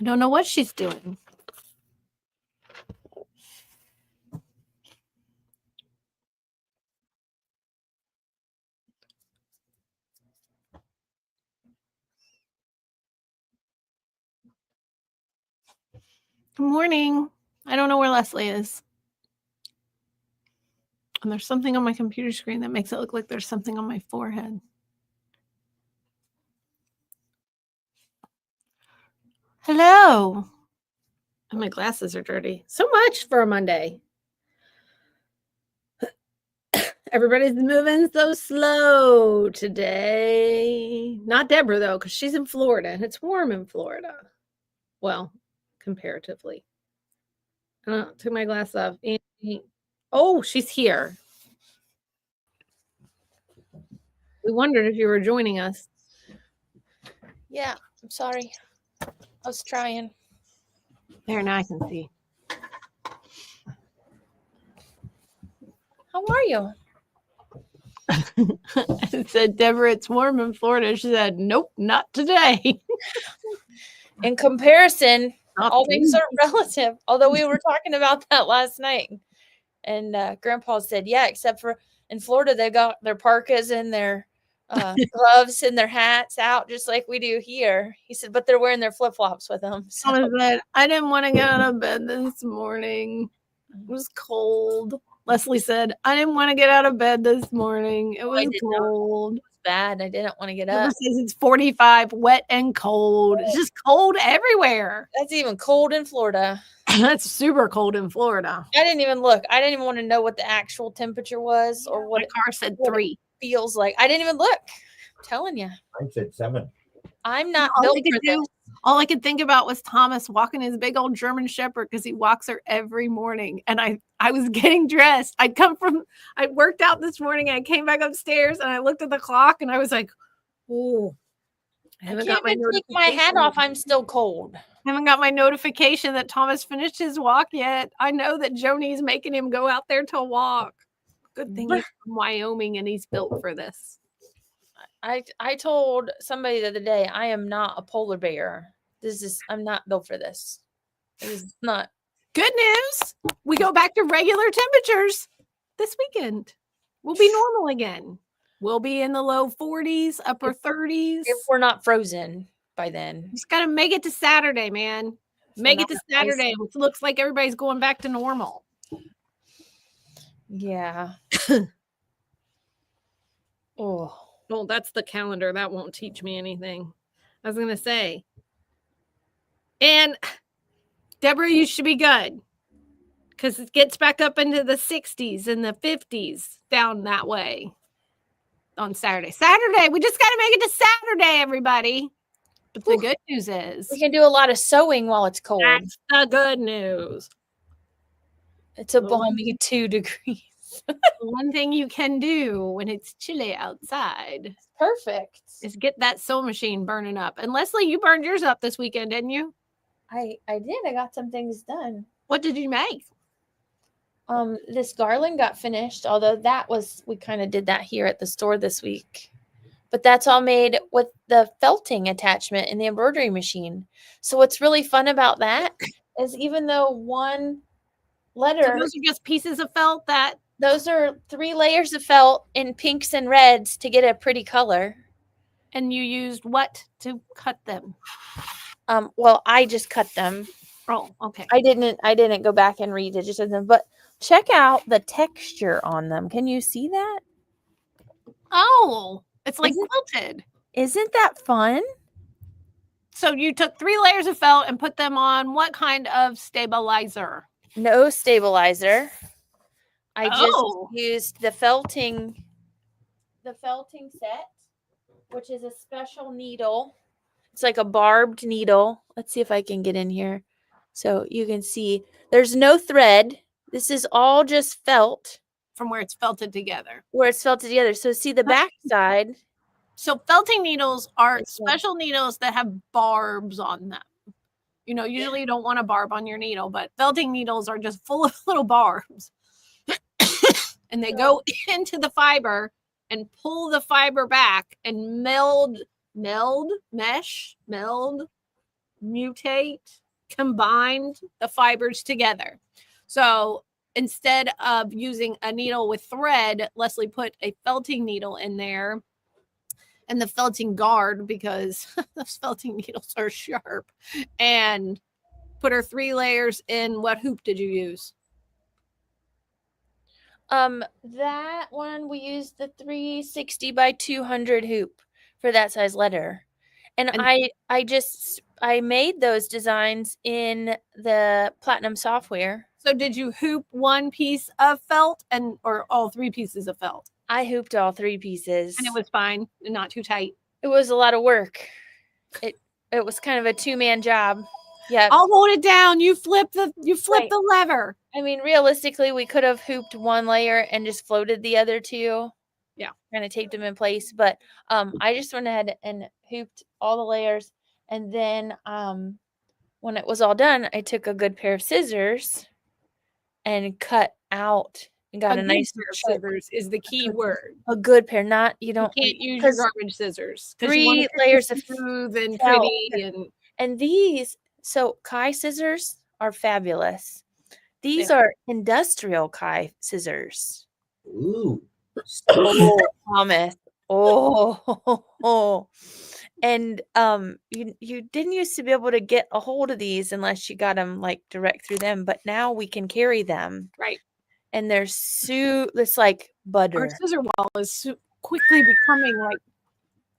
I don't know what she's doing. Good morning. I don't know where Leslie is. And there's something on my computer screen that makes it look like there's something on my forehead. Hello. And my glasses are dirty. So much for a Monday. Everybody's moving so slow today. Not Deborah, though, because she's in Florida and it's warm in Florida. Well, comparatively. Took my glass off. Oh, she's here. We wondered if you were joining us. Yeah, I'm sorry. I was trying. There, now I can see. How are you? I said, Deborah, it's warm in Florida. She said, nope, not today. In comparison, Not all things are relative. Although we were talking about that last night. And Grandpa said, yeah, except for in Florida, they got their parkas and their gloves and their hats out just like we do here. He said, but they're wearing their flip-flops with them. So. I didn't want to get out of bed this morning. It was cold. Leslie said, I didn't want to get out of bed this morning. It was cold. It was bad. I didn't want to get up. Deborah says it's 45, wet and cold. It's just cold everywhere. That's even cold in Florida. That's super cold in Florida. I didn't even look. I didn't even want to know what the actual temperature was or what my car said 3. Feels like. I didn't even look. I'm telling you. I said 7. I'm not built for this. All I could think about was Thomas walking his big old German Shepherd because he walks her every morning. And I was getting dressed. I worked out this morning and I came back upstairs and I looked at the clock and I was like, oh, I haven't got my take my hat off. I'm still cold. I haven't got my notification that Thomas finished his walk yet. I know that Joni's making him go out there to walk. Good thing he's from Wyoming and he's built for this. I told somebody the other day, I am not a polar bear. I'm not built for this. It is not. Good news. We go back to regular temperatures this weekend. We'll be normal again. We'll be in the low 40s, upper 30s. If we're not frozen by then. Just got to make it to Saturday, man. Make it to Saturday. It looks like everybody's going back to normal. Yeah. Oh. Well, that's the calendar. That won't teach me anything. I was going to say. And Deborah, you should be good. Because it gets back up into the 60s and the 50s down that way on Saturday. Saturday. We just got to make it to Saturday, everybody. But the good news is we can do a lot of sewing while it's cold. That's the good news. It's a balmy 2 degrees. One thing you can do when it's chilly outside. Perfect. Is get that sewing machine burning up. And Leslie, you burned yours up this weekend, didn't you? I did. I got some things done. What did you make? This garland got finished, although we kind of did that here at the store this week. But that's all made with the felting attachment in the embroidery machine. So what's really fun about that is even though one letter... So those are just pieces of felt that... Those are 3 layers of felt in pinks and reds to get a pretty color. And you used what to cut them? Well, I just cut them. Oh, okay. I didn't go back and redigit them, but check out the texture on them. Can you see that? Oh, it's like quilted. Isn't that fun? So you took 3 layers of felt and put them on what kind of stabilizer? No stabilizer. I just used the felting set, which is a special needle. It's like a barbed needle. Let's see if I can get in here. So you can see there's no thread. This is all just felt. From where it's felted together. So see the back side. So felting needles are special needles that have barbs on them. You know, usually you don't want a barb on your needle, but felting needles are just full of little barbs. And they go into the fiber and pull the fiber back and meld combined the fibers together. So instead of using a needle with thread, Leslie put a felting needle in there and the felting guard because those felting needles are sharp, and put her 3 layers in. What hoop did you use? That one we used the 360 by 200 hoop for that size letter. And I made those designs in the Platinum software. So did you hoop one piece of felt or all 3 pieces of felt? I hooped all 3 pieces. And it was fine and not too tight. It was a lot of work. It was kind of a 2-man job. Yeah. I'll hold it down. You flip the lever. I mean, realistically, we could have hooped 1 layer and just floated the other 2. Yeah. Kind of taped them in place. But I just went ahead and hooped all the layers. And then when it was all done, I took a good pair of scissors and cut out and got a nice pair of scissors is the key word. A good pair, not you don't. You can't use your garbage scissors because 3 layers of smooth and pretty and these. So Kai scissors are fabulous. These are industrial Kai scissors. Ooh. Oh, Thomas. Oh. And you didn't used to be able to get a hold of these unless you got them like direct through them, but now we can carry them. Right. And they're it's like butter. Our scissor wall is quickly becoming like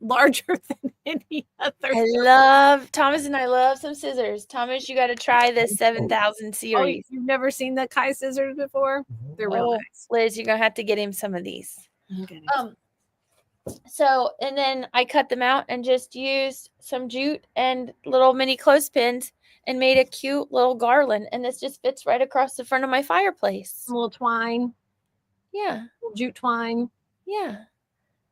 larger than any other. Thomas and I love some scissors. Thomas, you got to try this 7000 series. Oh, you've never seen the Kai scissors before? They're real nice. Liz, you're going to have to get him some of these. Okay. So, and then I cut them out and just used some jute and little mini clothespins and made a cute little garland. And this just fits right across the front of my fireplace. A little twine. Yeah. Jute twine. Yeah.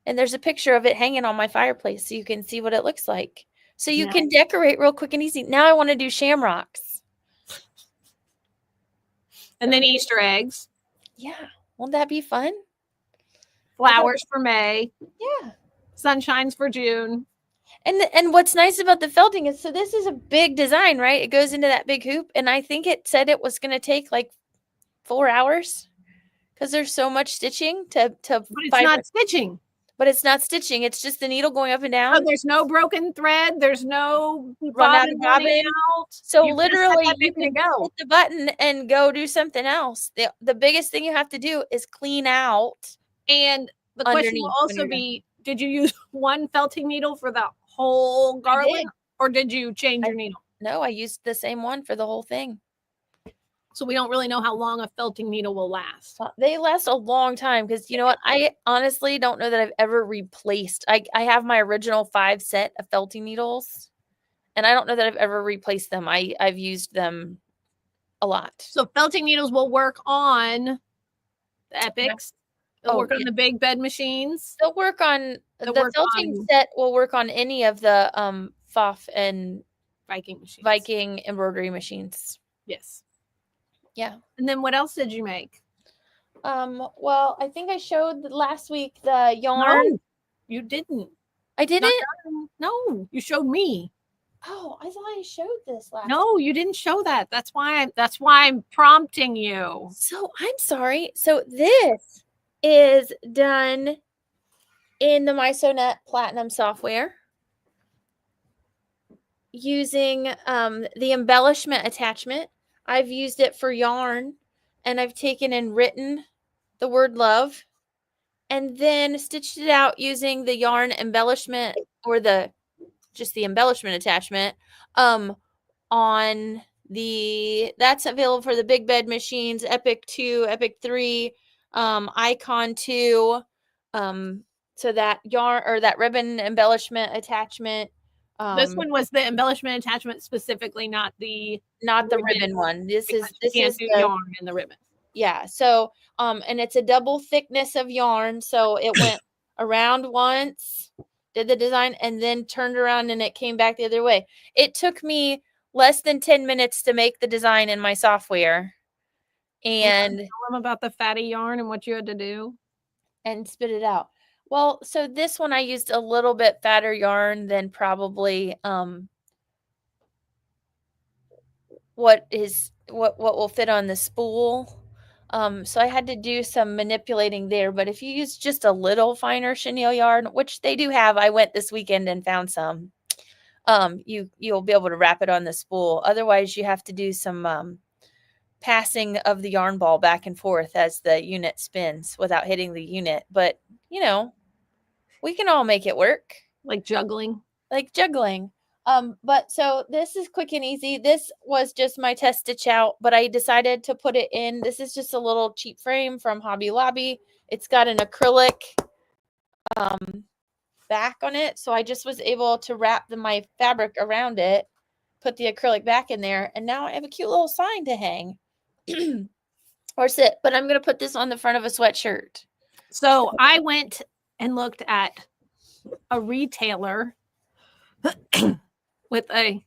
And there's a picture of it hanging on my fireplace so you can see what it looks like. So you can decorate real quick and easy. Now I want to do shamrocks. And then Easter eggs. Yeah. Won't that be fun? Flowers for May. Yeah. Sunshines for June. And what's nice about the felting is, so this is a big design, right? It goes into that big hoop. And I think it said it was going to take like 4 hours because there's so much stitching to But it's not stitching. But it's not stitching. It's just the needle going up and down. Oh, there's no broken thread. There's no bobbin. Out. So literally, you can hit the button and go do something else. The biggest thing you have to do is clean out. And the question will also be, did you use one felting needle for the whole garland? Or did you change your needle? No, I used the same one for the whole thing. So we don't really know how long a felting needle will last. They last a long time because you know what? I honestly don't know that I've ever replaced. I have my original 5 set of felting needles, and I don't know that I've ever replaced them. I've used them a lot. So felting needles will work on the Epics. They'll work on the big bed machines. They'll work on the felting set. Will work on any of the FOF and Viking embroidery machines. Yes. Yeah. And then what else did you make? Well, I think I showed last week the yarn. No, you didn't. I didn't? No, you showed me. Oh, I thought I showed this last No, you didn't show that. That's why I'm prompting you. So I'm sorry. So this is done in the MySewNet Platinum software using the embellishment attachment. I've used it for yarn, and I've taken and written the word love and then stitched it out using the yarn embellishment or just the embellishment attachment on that's available for the big bed machines, Epic 2, Epic 3, Icon 2. So that yarn or that ribbon embellishment attachment. This one was the embellishment attachment specifically, not the ribbon one. This is the yarn and the ribbon. Yeah. So and it's a double thickness of yarn. So it went around once, did the design, and then turned around and it came back the other way. It took me less than 10 minutes to make the design in my software. And tell them about the fatty yarn and what you had to do. And spit it out. Well, so this one I used a little bit fatter yarn than probably what will fit on the spool. So I had to do some manipulating there. But if you use just a little finer chenille yarn, which they do have, I went this weekend and found some. You'll be able to wrap it on the spool. Otherwise, you have to do some passing of the yarn ball back and forth as the unit spins without hitting the unit. But we can all make it work. Like juggling. Like juggling. But so this is quick and easy. This was just my test stitch out, but I decided to put it in. This is just a little cheap frame from Hobby Lobby. It's got an acrylic back on it. So I just was able to wrap my fabric around it, put the acrylic back in there, and now I have a cute little sign to hang or sit. But I'm going to put this on the front of a sweatshirt. So I went and looked at a retailer with a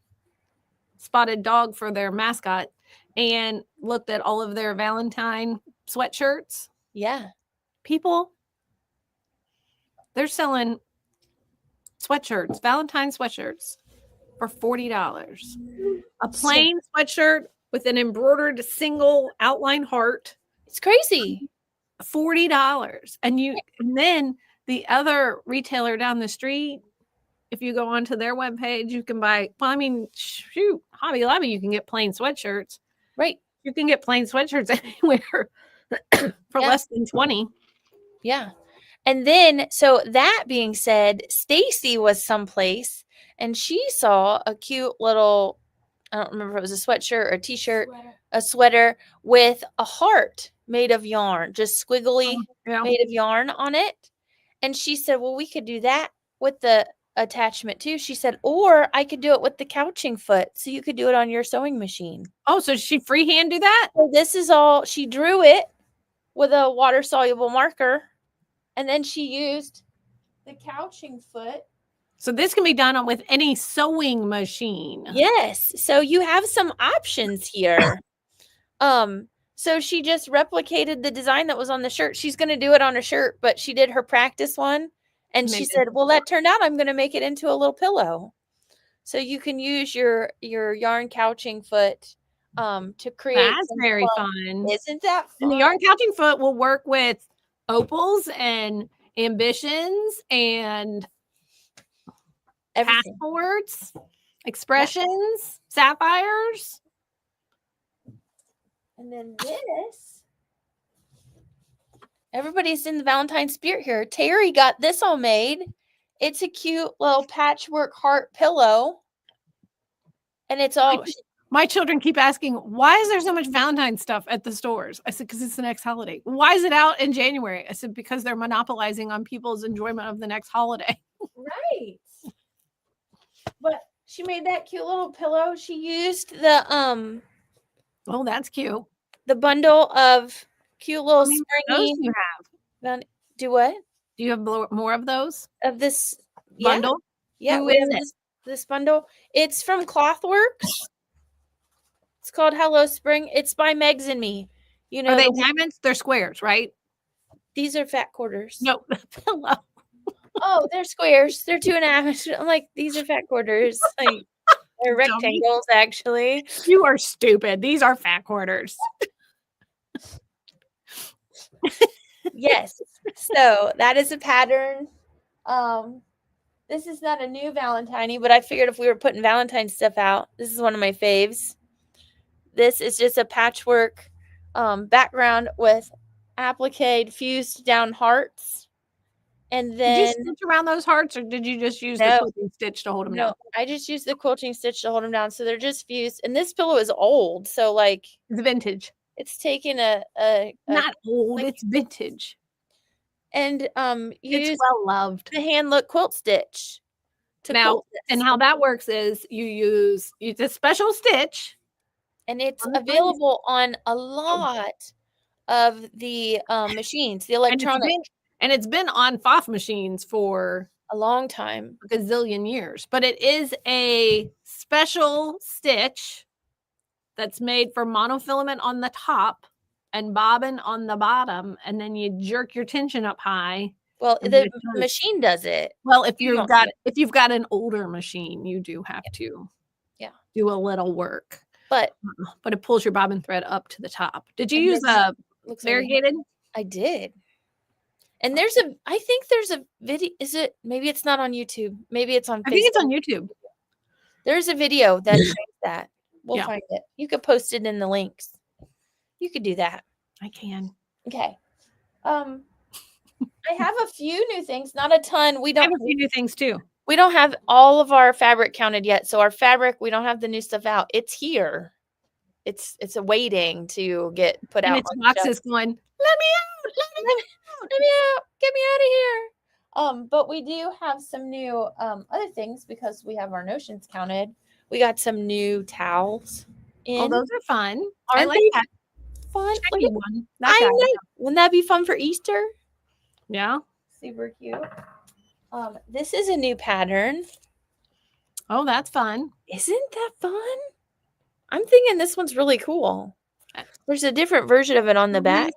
spotted dog for their mascot and looked at all of their Valentine sweatshirts. Yeah. People, they're selling sweatshirts, Valentine sweatshirts for $40. A plain sweatshirt with an embroidered single outline heart. It's crazy. $40. And then the other retailer down the street, if you go onto their webpage, you can buy, shoot, Hobby Lobby, you can get plain sweatshirts. Right. You can get plain sweatshirts anywhere for less than 20. Yeah. And then, so that being said, Stacy was someplace and she saw a cute little, I don't remember if it was a sweatshirt or a t-shirt, a sweater with a heart made of yarn, just squiggly made of yarn on it. And she said, well, we could do that with the attachment too. She said, or I could do it with the couching foot. So you could do it on your sewing machine. Oh, so she freehand do that? So this is all, she drew it with a water soluble marker. And then she used the couching foot. So this can be done with any sewing machine. Yes. So you have some options here. So she just replicated the design that was on the shirt. She's going to do it on a shirt, but she did her practice one. And she said, well, that turned out I'm going to make it into a little pillow. So you can use your yarn couching foot to create. That's very fun. Isn't that fun? And the yarn couching foot will work with opals and ambitions and everything. Passports, expressions, sapphires. And then this, everybody's in the Valentine spirit here. Terry got this all made. It's a cute little patchwork heart pillow. And it's all... My children keep asking, why is there so much Valentine stuff at the stores? I said, because it's the next holiday. Why is it out in January? I said, because they're monopolizing on people's enjoyment of the next holiday. Right. But she made that cute little pillow. She used the oh, that's cute. The bundle of cute little springy. You have. Do what? Do you have more of those? Of this bundle? Yeah. Who is it? This bundle. It's from Clothworks. It's called Hello Spring. It's by Megs and Me. You know, are they diamonds? They're squares, right? These are fat quarters. No, pillow. Oh, they're squares. They're 2.5. I'm like, these are fat quarters. Like, they're rectangles, actually. You are stupid. These are fat quarters. Yes. So that is a pattern. This is not a new Valentine, but I figured if we were putting Valentine stuff out, this is one of my faves. This is just a patchwork background with applique fused down hearts. And then... Did you stitch around those hearts, or did you just use the quilting stitch to hold them down? I just used the quilting stitch to hold them down. So they're just fused. And this pillow is old. So, like... It's vintage. It's taken not old, it's vintage. And it's well loved. The hand look quilt stitch. Now, and how that works is you use a special stitch. And it's available on a lot of the machines, the electronic. And it's been on FOF machines for a long time, a gazillion years. But it is a special stitch that's made for monofilament on the top and bobbin on the bottom, and then you jerk your tension up high. Well, the machine does it. Well, if you've got an older machine, you do have to do a little work. but it pulls your bobbin thread up to the top. Did you And use this looks like variegated? I did. And I think there's a video. Maybe it's not on YouTube. Maybe it's on Facebook. I think it's on YouTube. There's a video that shows that. We'll Yeah. find it. You could post it in the links. You could do that. I can. Okay. I have a few new things, not a ton. I have a few new things too. We don't have all of our fabric counted yet. So our fabric, we don't have the new stuff out. It's here. It's awaiting to get put And out. its boxes going, let me out, let me out, get me out of here. But we do have some new other things because we have our notions counted. We got some new towels in. Oh, those are fun. Aren't I like they that. fun? Shiny one. I know. Wouldn't that be fun for Easter? Yeah. Super cute. This is a new pattern. Oh, that's fun. Isn't that fun? I'm thinking this one's really cool. There's a different version of it on the back,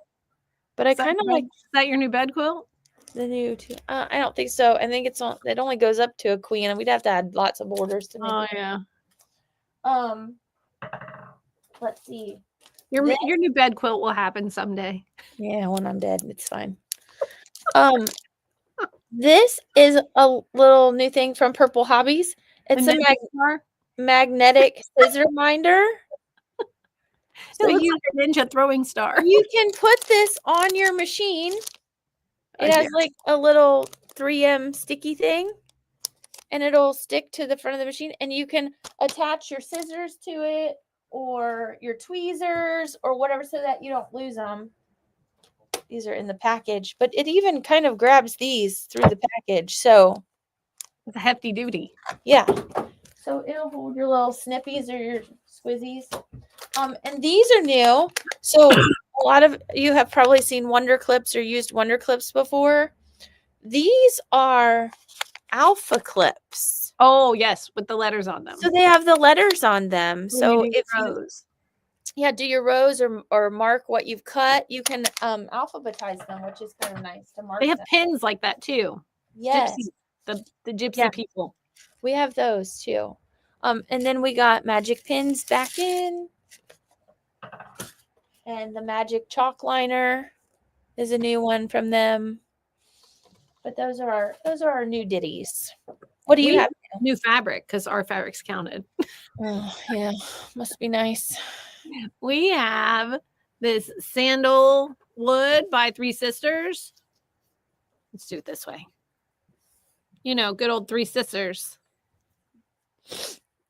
but I kind of like. Is that your new bed quilt? The new two. I don't think so. I think it's on. It only goes up to a queen, and we'd have to add lots of borders to make it. Yeah. Let's see. Your new bed quilt will happen someday. Yeah, when I'm dead, it's fine. This is a little new thing from Purple Hobbies. It's a magnetic scissor minder. So it looks like a ninja throwing star. You can put this on your machine. It has like a little 3M sticky thing, and it'll stick to the front of the machine, and you can attach your scissors to it or your tweezers or whatever so that you don't lose them. These are in the package, but it even kind of grabs these through the package. So it's a hefty duty. Yeah. So it'll hold your little snippies or your squizzies. And these are new. So a lot of you have probably seen Wonder Clips or used Wonder Clips before. These are Alpha Clips. Oh, yes, with the letters on them. So they have the letters on them. So if you do your rows or mark what you've cut, you can alphabetize them, which is kind of nice to mark. They have pins like that too. Yes. The gypsy people. We have those too. And then we got magic pins back in. And the magic chalk liner is a new one from them. But those are our new ditties. What do you have? New fabric because our fabric's counted. Oh, yeah. Must be nice. We have this sandal wood by Three Sisters. Let's do it this way. You know, good old Three Sisters.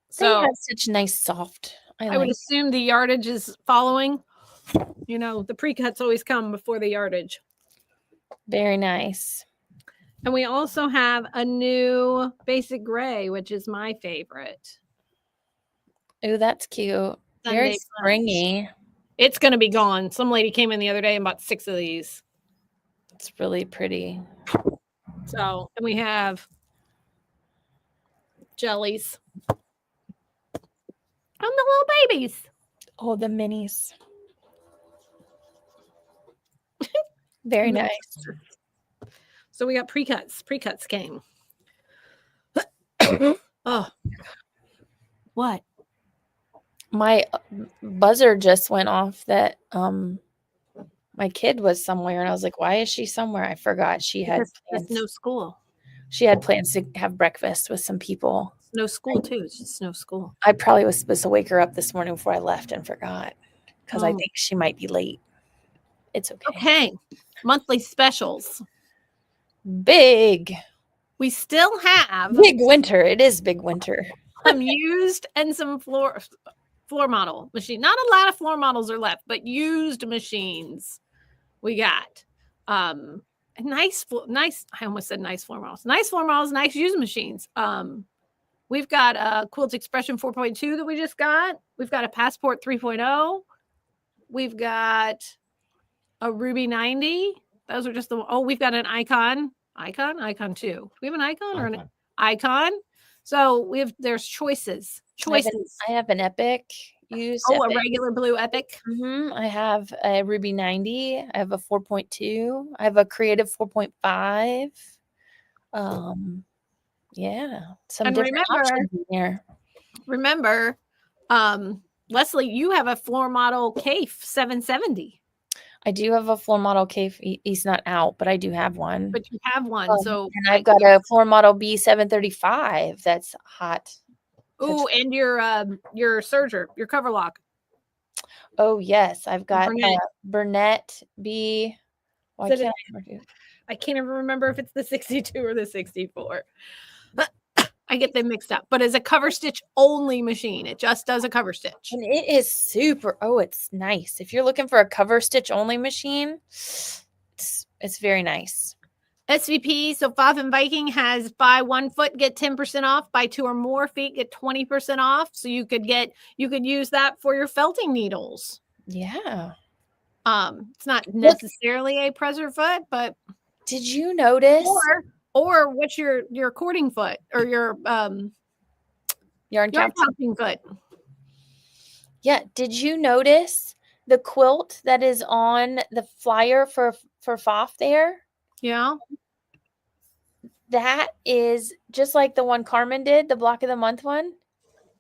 So have such nice soft. I would assume the yardage is following. You know, the pre-cuts always come before the yardage. Very nice. And we also have a new basic gray, which is my favorite. Oh, that's cute. Very springy. It's going to be gone. Some lady came in the other day and bought 6 of these. It's really pretty. So, and we have jellies. And the little babies. Oh, the minis. Very nice. So we got pre-cuts. Pre-cuts came. Oh. What? My buzzer just went off that my kid was somewhere, and I was like, why is she somewhere? I forgot she had plans. No school. She had plans to have breakfast with some people. No school too. It's just no school. I probably was supposed to wake her up this morning before I left and forgot because I think she might be late. It's okay. Okay. Monthly specials. Big. We still have big winter. It is big winter. Some used and some floor model machine. Not a lot of floor models are left, but used machines. We got nice. I almost said nice floor models. Nice floor models. Nice used machines. We've got a Quilts Expression 4.2 that we just got. We've got a Passport 3.0. We've got a Ruby 90. Those are just we've got an Icon 2. Do we have an Icon or an Icon? So there's choices. I have an Epic used. A regular blue Epic. I have a Ruby 90. I have a 4.2. I have a Creative 4.5. Yeah, some different options in here. Remember, Leslie, you have a floor model Cafe 770. I do have a floor model Cafe. He's not out, but I do have one. But you have one, so and I've got a floor model B735 that's hot. Ooh, and your serger, your cover lock. Oh yes, I've got Burnett B. Why can't I can't even remember if it's the 62 or the 64. I get them mixed up. But as a cover stitch only machine, it just does a cover stitch. And it is super. Oh, it's nice. If you're looking for a cover stitch only machine, it's very nice. SVP, so Foth and Viking has buy 1 foot, get 10% off, buy 2 or more feet, get 20% off. So you could use that for your felting needles. Yeah. It's not necessarily a presser foot, but did you notice? Or what's your cording foot or your yarn capping foot? Yeah. Did you notice the quilt that is on the flyer for Foth there? Yeah. That is just like the one Carmen did, the block of the month one.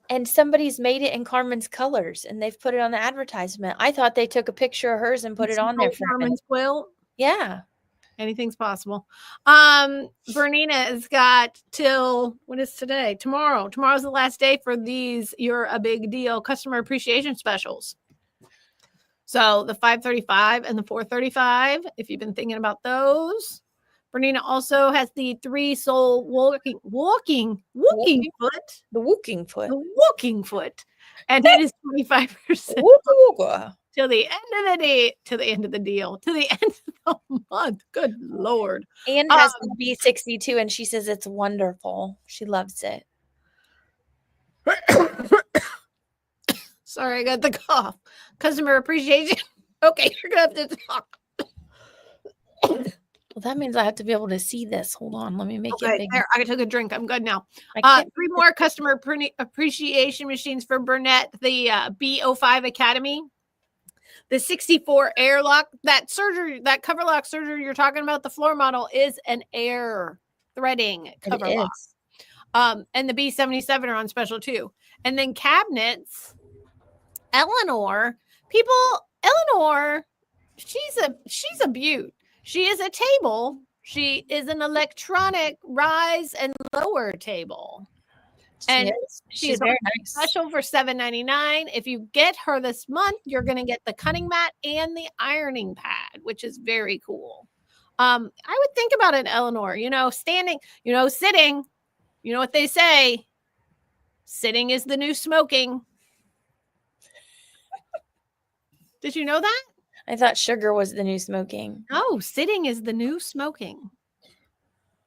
And somebody's made it in Carmen's colors and they've put it on the advertisement. I thought they took a picture of hers and put it on there for Carmen's quilt. Yeah. Anything's possible. Bernina has got till, what is today? Tomorrow. Tomorrow's the last day for these You're a Big Deal customer appreciation specials. So the 535 and the 435, if you've been thinking about those. Bernina also has the 3-sole walking foot. The walking foot. The walking foot. And that is 25%. Till the end of the day, to the end of the deal, to the end of the month. Good Lord. Anne has the B62 and she says it's wonderful. She loves it. Sorry, I got the cough. Customer appreciation. Okay, you're going to have to talk. Well, that means I have to be able to see this. Hold on. Let me make it big. There, I took a drink. I'm good now. 3 more customer appreciation machines for Burnett. The B05 Academy. The 64 airlock. That cover lock serger you're talking about, the floor model, is an air threading cover lock. And the B77 are on special too. And then cabinets. Eleanor, she's a beaut. She is a table. She is an electronic rise and lower table. And she's very nice. Special for $7.99. If you get her this month, you're going to get the cutting mat and the ironing pad, which is very cool. I would think about it, Eleanor, standing, sitting, you know what they say, sitting is the new smoking. Did you know that? I thought sugar was the new smoking. No, sitting is the new smoking.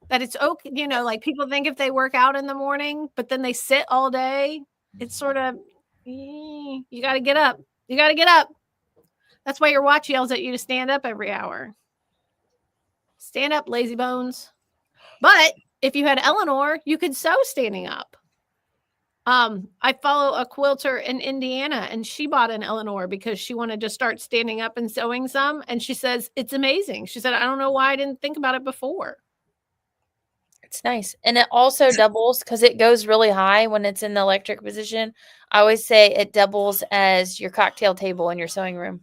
That it's okay, like people think if they work out in the morning, but then they sit all day, it's sort of, you got to get up. You got to get up. That's why your watch yells at you to stand up every hour. Stand up, lazy bones. But if you had Eleanor, you could sew standing up. I follow a quilter in Indiana and she bought an Eleanor because she wanted to start standing up and sewing some. And she says, it's amazing. She said, I don't know why I didn't think about it before. It's nice. And it also doubles because it goes really high when it's in the electric position. I always say it doubles as your cocktail table in your sewing room.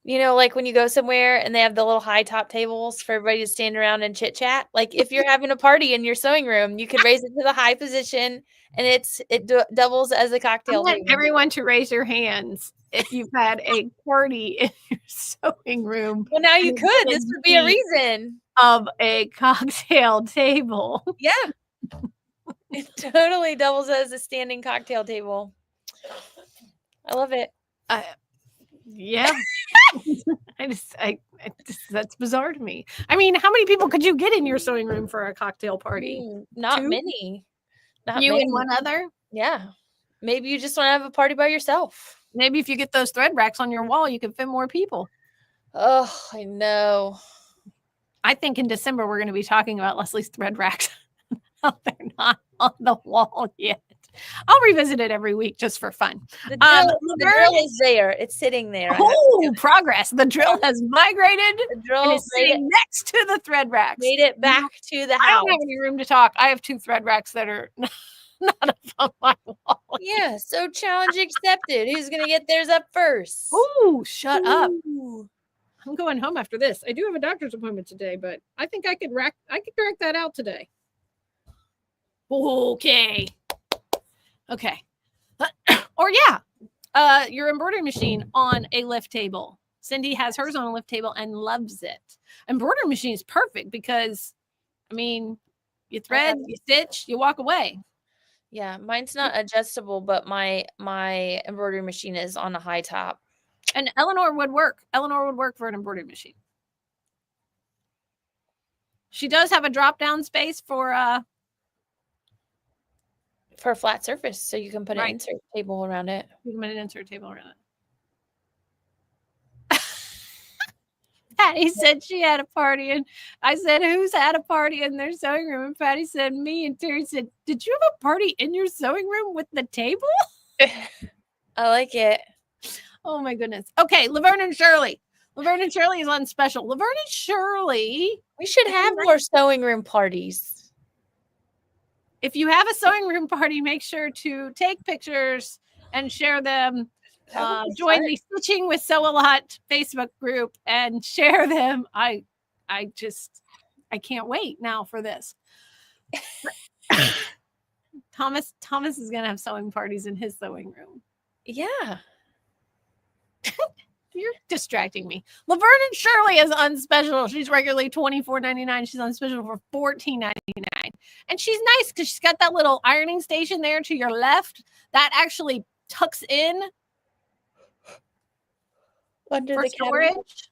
Like when you go somewhere and they have the little high top tables for everybody to stand around and chit chat. Like if you're having a party in your sewing room, you can raise it to the high position and it doubles as a cocktail table. Everyone to raise your hands if you've had a party in your sewing room. Well, now you could. This would be a reason. Of a cocktail table. Yeah. It totally doubles as a standing cocktail table. I love it. Yeah. That's bizarre to me. I mean, how many people could you get in your sewing room for a cocktail party? Not many. Not you many. And one other? Yeah. Maybe you just want to have a party by yourself. Maybe if you get those thread racks on your wall, you can fit more people. Oh, I know. I think in December we're going to be talking about Leslie's thread racks. They're not on the wall yet. I'll revisit it every week just for fun. The drill is there. It's sitting there. Oh, progress. The drill has migrated. The drill is sitting next to the thread racks. Made it back to the house. I don't have any room to talk. I have 2 thread racks that are not up on my wall. Yeah, so challenge accepted. Who's gonna get theirs up first? Ooh, shut up. Ooh. I'm going home after this. I do have a doctor's appointment today, but I think I could direct that out today. Okay. Okay. Or yeah, your embroidery machine on a lift table. Cindy has hers on a lift table and loves it. Embroidery machine is perfect because, I mean, you thread, you stitch, you walk away. Yeah, mine's not adjustable, but my embroidery machine is on a high top. And Eleanor would work. Eleanor would work for an embroidery machine. She does have a drop down space for a flat surface, so you can put an insert table around it. You can put an insert table around it. Patty said she had a party, and I said, "Who's had a party in their sewing room?" And Patty said, "Me." And Terry said, "Did you have a party in your sewing room with the table?" I like it. Oh my goodness. Okay, Laverne and Shirley. Laverne and Shirley is on special. Laverne and Shirley. We should have more sewing room parties. If you have a sewing room party, make sure to take pictures and share them. Join the Stitching with Sew a Lot Facebook group and share them. I can't wait now for this. Thomas is gonna have sewing parties in his sewing room. Yeah. You're distracting me. Laverne and Shirley is on special. She's regularly $24.99. She's on special for $14.99. And she's nice because she's got that little ironing station there to your left that actually tucks in under for the storage. cabinet.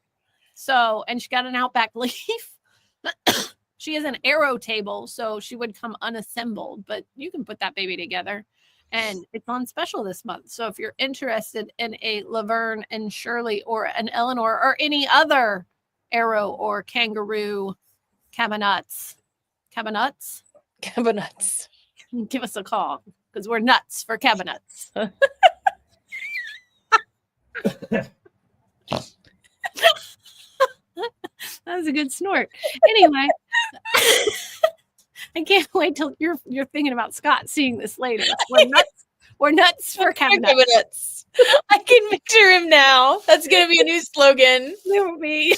So, and she got an Outback leaf. She has an arrow table, so she would come unassembled, but you can put that baby together. And it's on special this month. So if you're interested in a Laverne and Shirley or an Eleanor or any other arrow or kangaroo cabinets, give us a call because we're nuts for cabinets. That was a good snort. Anyway, I can't wait till you're thinking about Scott seeing this later. We're nuts for cabinets. I can picture him now. That's gonna be a new slogan. It will be.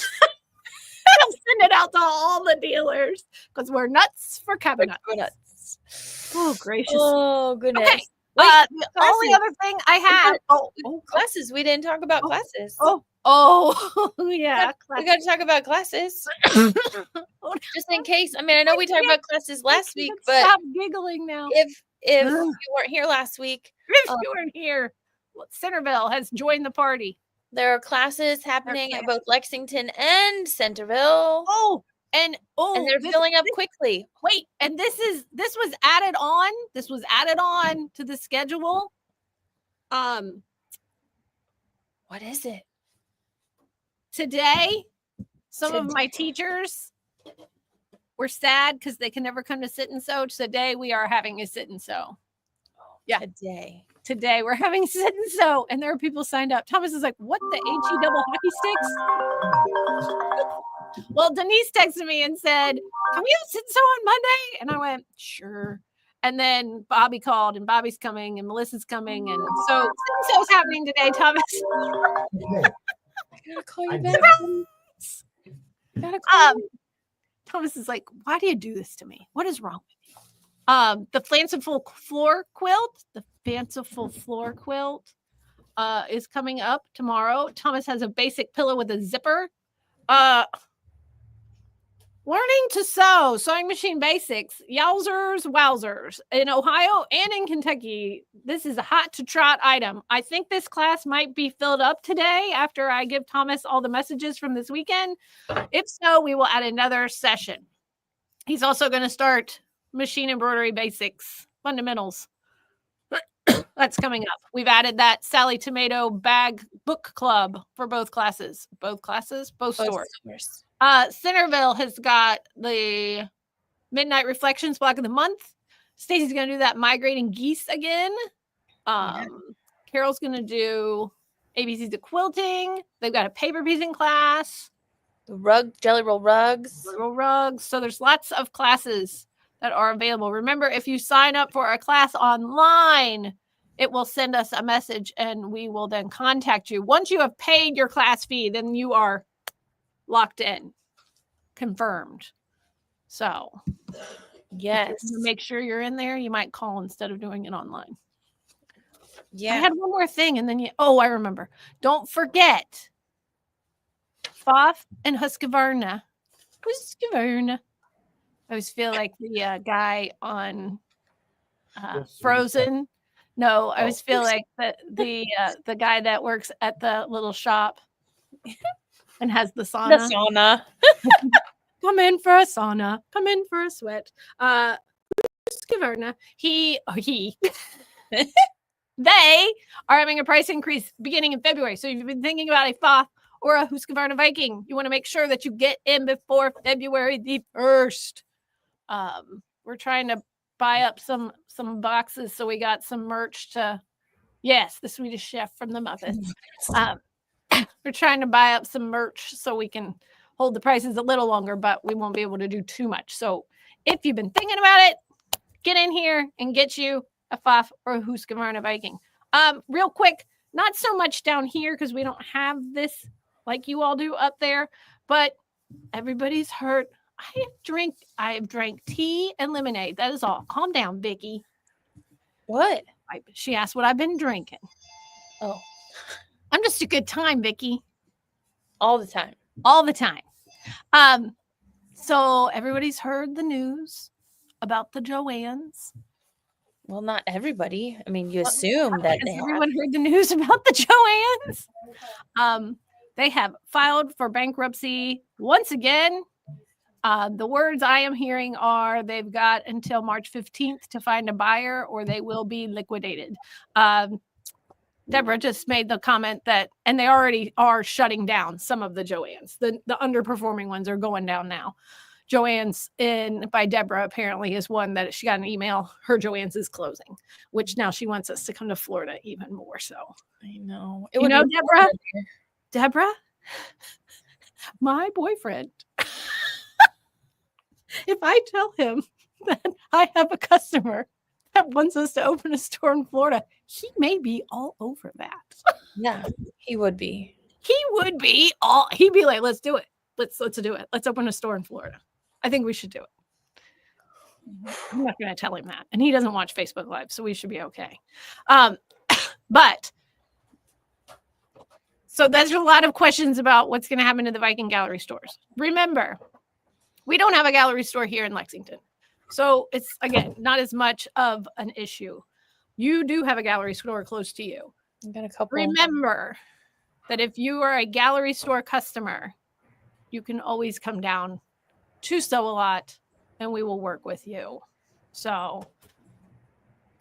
I'll send it out to all the dealers because we're nuts for cabinets. Oh gracious! Oh goodness! Okay. The only other thing I have. Classes. We didn't talk about classes. Yeah. We got to talk about classes. Just in case. I mean, I know we talked about classes last week, but stop giggling now. If you weren't here last week, you weren't here, Centerville has joined the party. There are classes happening at both Lexington and Centerville. And they're filling up quickly. Wait, and this was added on. This was added on to the schedule. What is it? Today, some of my teachers were sad because they can never come to sit and sew. Today we are having a sit and sew. Yeah. Today we're having sit and sew, and there are people signed up. Thomas is like, "What the HE double hockey sticks?" Well, Denise texted me and said, "Can we have sit and sew on Monday?" And I went, "Sure." And then Bobby called, and Bobby's coming, and Melissa's coming, and so sit and sew is happening today, Thomas. I gotta call you back. Thomas is like, "Why do you do this to me? What is wrong with you?" The fanciful floor quilt is coming up tomorrow. Thomas has a basic pillow with a zipper. Learning to sew, sewing machine basics, yowzers, wowzers. In Ohio and in Kentucky, this is a hot to trot item. I think this class might be filled up today after I give Thomas all the messages from this weekend. If so, we will add another session. He's also going to start machine embroidery basics, fundamentals. That's coming up. We've added that Sally Tomato bag book club for both classes. Both stores. Centerville has got the Midnight Reflections block of the month. Stacy's going to do that Migrating Geese again. Carol's going to do ABCs of quilting. They've got a paper piecing class. Jelly roll rugs. So there's lots of classes that are available. Remember, if you sign up for a class online, it will send us a message and we will then contact you. Once you have paid your class fee, then you are locked in, confirmed. So, Yes. make sure you're in there. You might call instead of doing it online. Yeah. I had one more thing, and then I remember. Don't forget, Foth and Husqvarna. Husqvarna. I always feel like the guy on Frozen. No, I always feel like the guy that works at the little shop and has the sauna. The sauna. Come in for a sauna. Come in for a sweat. Husqvarna. They are having a price increase beginning in February. So if you've been thinking about a Foth or a Husqvarna Viking, you want to make sure that you get in before February the 1st. We're trying to buy up some boxes, so we got some merch to. Yes, the Swedish Chef from the Muppets. We're trying to buy up some merch so we can hold the prices a little longer, but we won't be able to do too much. So if you've been thinking about it, get in here and get you a Foth or a Husqvarna Viking. Real quick, not so much down here because we don't have this like you all do up there, but everybody's heard. I have drank tea and lemonade. That is all. Calm down, Vicky. What? She asked what I've been drinking. Oh, I'm just a good time, Vicky. all the time. All the time. So everybody's heard the news about the Joannes. Well, not everybody. I mean, you assume that everyone heard the news about the Joannes. They have filed for bankruptcy once again. The words I am hearing are they've got until March 15th to find a buyer or they will be liquidated. Deborah just made the comment that, and they already are shutting down some of the Joannes. The underperforming ones are going down now. Joanne's by Deborah apparently is one that she got an email. Her Joanne's is closing, which now she wants us to come to Florida even more so. I know. Deborah, my boyfriend, if I tell him that I have a customer that wants us to open a store in Florida, he may be all over that. Yeah, he would be. He'd be like, let's do it. Let's do it. Let's open a store in Florida. I think we should do it. I'm not going to tell him that. And he doesn't watch Facebook Live, so we should be okay. But so there's a lot of questions about what's going to happen to the Viking Gallery stores. Remember, we don't have a gallery store here in Lexington. So it's, again, not as much of an issue. You do have a gallery store close to you. I got a couple. Remember that if you are a gallery store customer, you can always come down to Sew-A-Lot and we will work with you. So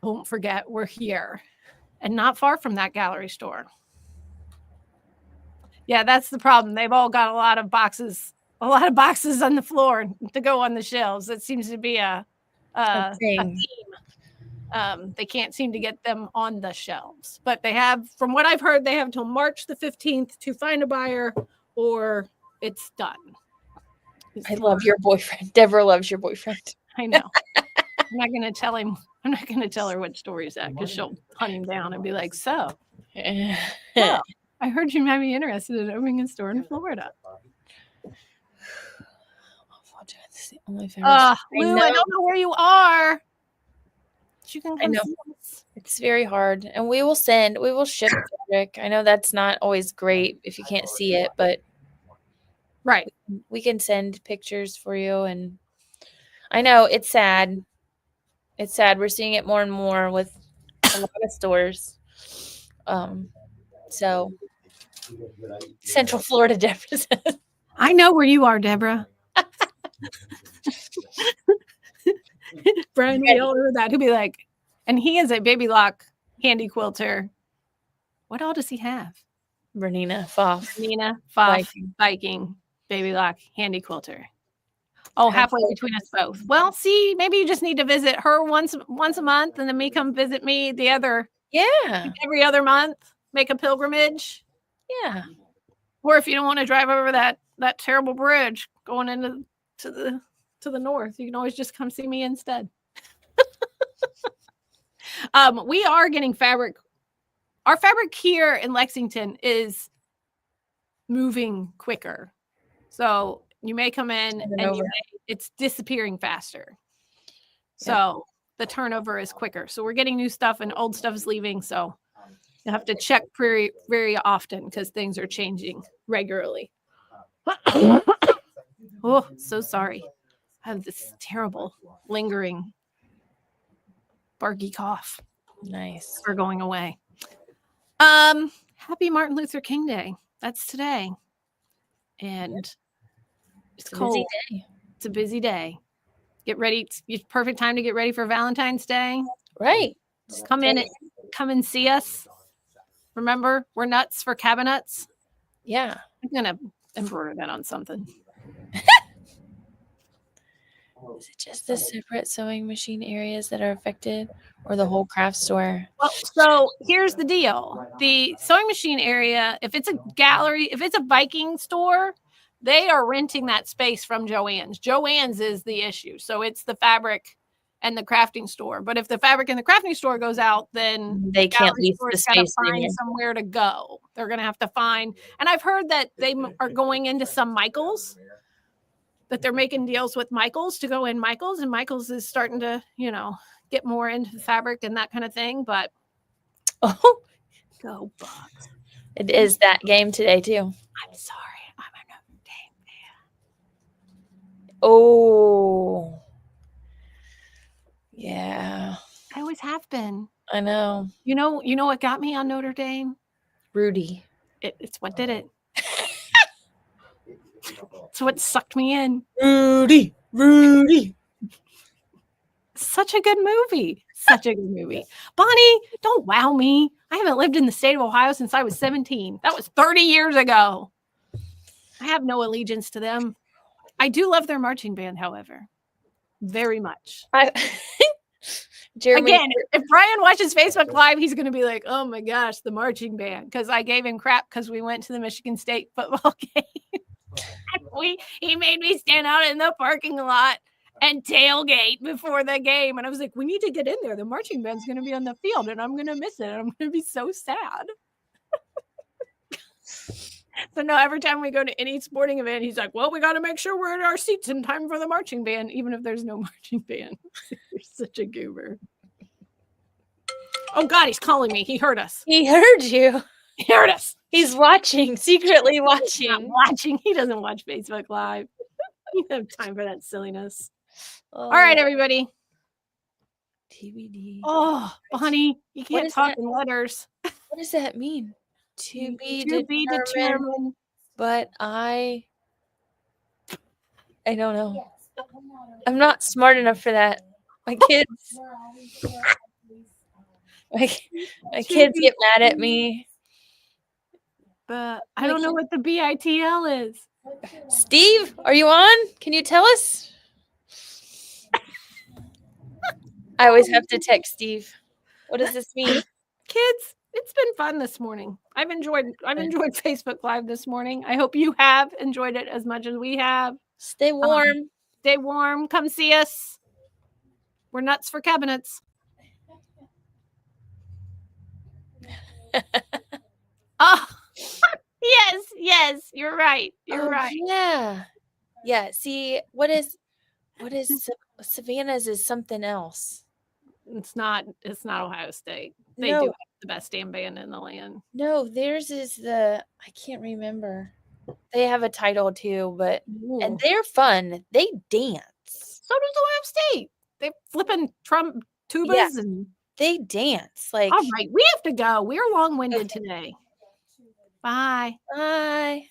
don't forget, we're here and not far from that gallery store. Yeah, that's the problem. They've all got a lot of boxes on the floor to go on the shelves. It seems to be a theme. They can't seem to get them on the shelves, but they have, from what I've heard, they have until March the 15th to find a buyer or it's done. I love your boyfriend. Deborah loves your boyfriend. I know. I'm not going to tell him. I'm not going to tell her what store he's at because she'll hunt him down and be like, so I heard you might be interested in opening a store in Florida. Lou, I don't know where you are. You can come see us. It's very hard. And we will ship fabric. I know that's not always great if you can't see it, but right. We can send pictures for you. And I know it's sad. It's sad. We're seeing it more and more with a lot of stores. So Central Florida, Deborah says. I know where you are, Deborah. Brian, we all heard that. He'll be like, and he is a Baby Lock handy quilter. What all does he have? Bernina, Foth, Viking, Baby Lock, handy quilter. Oh, halfway between us both. Well, see, maybe you just need to visit her once a month, and then me come visit me every other month. Make a pilgrimage. Yeah. Or if you don't want to drive over that terrible bridge going into the to the north. You can always just come see me instead. We are getting fabric. Our fabric here in Lexington is moving quicker. So you may come in and it's disappearing faster. So the turnover is quicker. So we're getting new stuff and old stuff is leaving. So you have to check very, very often because things are changing regularly. Oh, so sorry. I have this terrible lingering barky cough. Nice. For going away. Happy Martin Luther King Day. That's today. And it's cold. It's a busy day. Get ready. It's perfect time to get ready for Valentine's Day. Right. Come and see us. Remember, we're nuts for cabinets. Yeah. I'm gonna embroider that on something. Is it just the separate sewing machine areas that are affected, or the whole craft store? Well, so here's the deal. The sewing machine area, if it's a gallery, if it's a Viking store, they are renting that space from Joann's. Joann's is the issue. So it's the fabric and the crafting store. But if the fabric and the crafting store goes out, then they can't leave the space find somewhere to go. They're going to have to find. And I've heard that they are going into some Michaels, that they're making deals with Michaels to go in Michaels, and Michaels is starting to, get more into the fabric and that kind of thing. But go Bucks! It is that game today too. I'm sorry, I'm a Notre Dame fan. Oh, yeah. I always have been. I know. You know what got me on Notre Dame? Rudy. It's what did it. It's what sucked me in. Rudy. Such a good movie. Bonnie, don't wow me. I haven't lived in the state of Ohio since I was 17. That was 30 years ago. I have no allegiance to them. I do love their marching band, however. Very much. Jeremy, again, if Brian watches Facebook Live, he's going to be like, oh my gosh, the marching band. Because I gave him crap because we went to the Michigan State football game. He made me stand out in the parking lot and tailgate before the game. And I was like, we need to get in there. The marching band's going to be on the field and I'm going to miss it. And I'm going to be so sad. So now every time we go to any sporting event, he's like, well, we got to make sure we're in our seats in time for the marching band, even if there's no marching band. You're such a goober. Oh, God, he's calling me. He heard us. He heard you. He heard us. He's watching, secretly watching. He's not watching. He doesn't watch Facebook Live. You don't have time for that silliness. Oh. All right, everybody. TBD. Oh, Bonnie, you can't talk in letters. What does that mean? To be determined. But I don't know. I'm not smart enough for that. My kids get mad at me. But I don't know what the BITL is. Steve, are you on? Can you tell us? I always have to text Steve. What does this mean? Kids, it's been fun this morning. I've enjoyed Facebook Live this morning. I hope you have enjoyed it as much as we have. Stay warm. Stay warm. Come see us. We're nuts for cabinets. Oh, yes, you're right. You're right. Yeah. See, what is Savannah's is something else. It's not Ohio State. They do have the best damn band in the land. No, theirs is I can't remember. They have a title too, but and they're fun. They dance. So does Ohio State. They flipping tubas and they dance. Like, all right, we have to go. We're long-winded today. Bye. Bye.